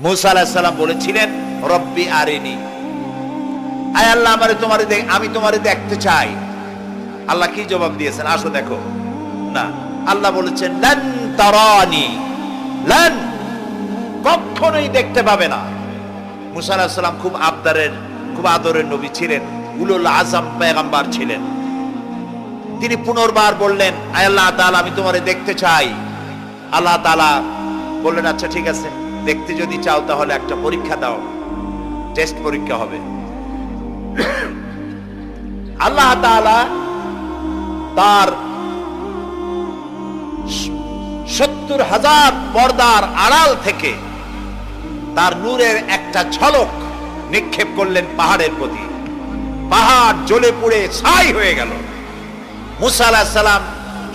মুসা আলাইহিস সালাম বলেছিলেন রব্বি আরিনি, আয় আল্লাহ আমি তোমারে দেখতে চাই। আল্লাহ কি জবাব দিয়েছেন? আসো দেখো। না, আল্লাহ বলেছেন লান তারানি, লান, কখনোই দেখতে পাবে না। মুসা আলাইহিস সালাম খুব আদরের নবী ছিলেন, উলুল আযম পয়গম্বর ছিলেন। তিনি পুনর্বার বললেন আয় আল্লাহ তাআলা আমি তোমারে দেখতে চাই। আল্লাহ তাআলা বললেন আচ্ছা ঠিক আছে, দেখতে যদি চাও তাহলে একটা পরীক্ষা দাও, টেস্ট পরীক্ষা হবে। আল্লাহ তাআলা তার 70,000 পর্দার আড়াল থেকে তার নূরের একটা ঝলক নিক্ষেপ করলেন পাহাড়ের প্রতি। পাহাড় জ্বলে পুড়ে ছাই হয়ে গেল। মুসা আলাইহিস সালাম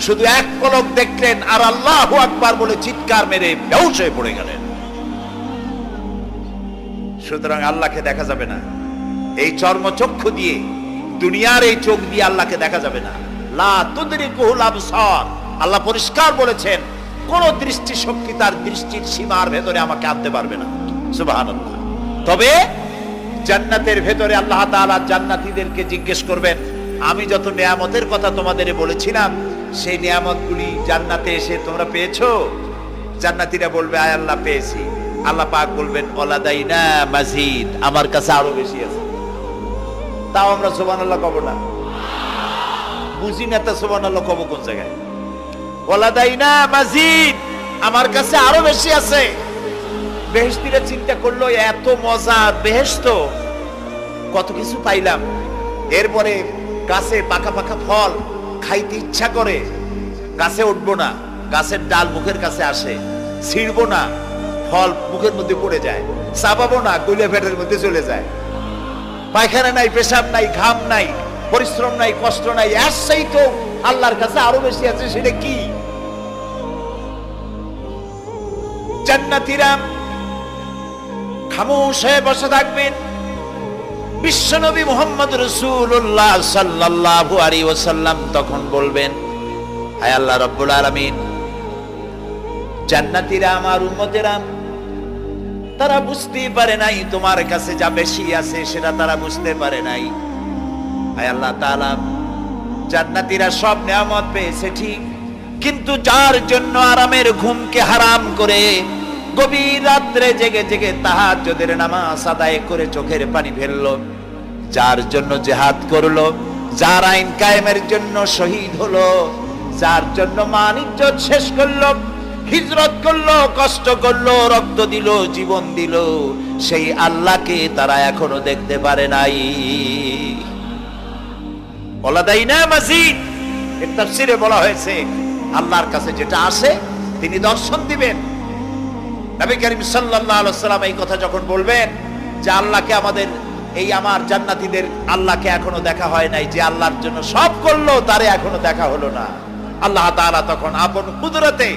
শুধু এক পলক দেখলেন আর আল্লাহু আকবার বলে চিৎকার মেরে বেহুশ হয়ে পড়ে গেলেন। সুতরাং আল্লাহকে দেখা যাবে না এই চর্মচক্ষু দিয়ে, দুনিয়ার এই চোখ দিয়ে আল্লাহকে দেখা যাবে না। লা তুদরিকুহুল আবসার, আল্লাহ পরিষ্কার বলেছেন কোন দৃষ্টি শক্তি তার দৃষ্টির সীমার ভেতরে আমাকে আনতে পারবে না। সুবহানাল্লাহ। তবে জান্নাতের ভেতরে আল্লাহ তাআলা জান্নাতীদেরকে জিজ্ঞেস করবেন, আমি যত নিয়ামতের কথা তোমাদের বলেছিলাম সেই নিয়ামতগুলি জান্নাতে এসে তোমরা পেয়েছো? জান্নাতীরা বলবে আয় আল্লাহ পেয়েছি। আল্লাহ পাক বলবেন ওয়ালাদাইনা মাজিদ, আমার কাছে আরো বেশি আছে। তাও আমরা সুবহানাল্লাহ কব না? বুঝি না তো সুবহানাল্লাহ কব কোন জায়গায়? ওয়ালাদাইনা মাজিদ, আমার কাছে আরো বেশি আছে। বেহেশতীরা চিন্তা করলো এত মজা বেহেশত, কত কিছু পাইলাম, এরপরে গাছে পাকা পাকা ফল খাইতে ইচ্ছা করে, গাছে উঠবো না, গাছের ডাল মুখের কাছে আসে, ছিঁড়বো না, ফল মুখের মধ্যে পড়ে যায়, চাবাবো না, গলে পেটের মধ্যে চলে যায়। পায়খানা নাই, পেশাব নাই, ঘাম নাই, পরিশ্রম নাই, কষ্ট নাই, আসছেই তো আল্লাহর কাছে আরো বেশি আছে। সেটা কি? জান্নাতীরা খামোশ হয়ে বসে থাকবেন। বিশ্বনবী মুহাম্মদ রাসূলুল্লাহ সাল্লাল্লাহু আলাইহি ওয়াসাল্লাম তখন বলবেন হায় আল্লাহ রাব্বুল আলামিন, জান্নাতীরা আমার উম্মতেরা তারা বুঝতে পারে নাই তোমার কাছে যা বেশি আছে সেটা তারা বুঝতে পারে নাই। হায় আল্লাহ তাআলা, জান্নাতীরা সব নিয়ামত পেয়েছে ঠিক, কিন্তু যার জন্য আরামের ঘুমকে হারাম করে গভীর রাত্রে জেগে জেগে তাহাজ্জুদের নামাজ আদায় করে চোখের পানি ফেললো, যার জন্য জিহাদ করলো, যার আইন কায়েমের জন্য শহীদ হলো, যার জন্য মান ইজ্জত শেষ করলো, হিজরত করলো, কষ্ট করলো, রক্ত দিল, জীবন দিল, সেই আল্লাহকে তারা এখনো দেখতে পারে নাই। ওয়ালাদাইনা মাজিদ এর তাফসীরে বলা হয়েছে আল্লাহর কাছে যেটা আসে তিনি দর্শন দিবেন। নবী করিম সাল্লাল্লাহু আলাইহি ওয়াসাল্লাম এই কথা যখন বলবেন যে আল্লাহকে আমার জান্নাতীদের আল্লাহকে এখনো দেখা হয় নাই, যে আল্লাহর জন্য সব করলো তারে এখনো দেখা হলো না, আল্লাহ তাআলা তখন আপন কুদরতে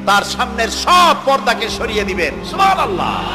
তার সামনের সব পর্দাকে সরিয়ে দিবেন। সুবহানাল্লাহ।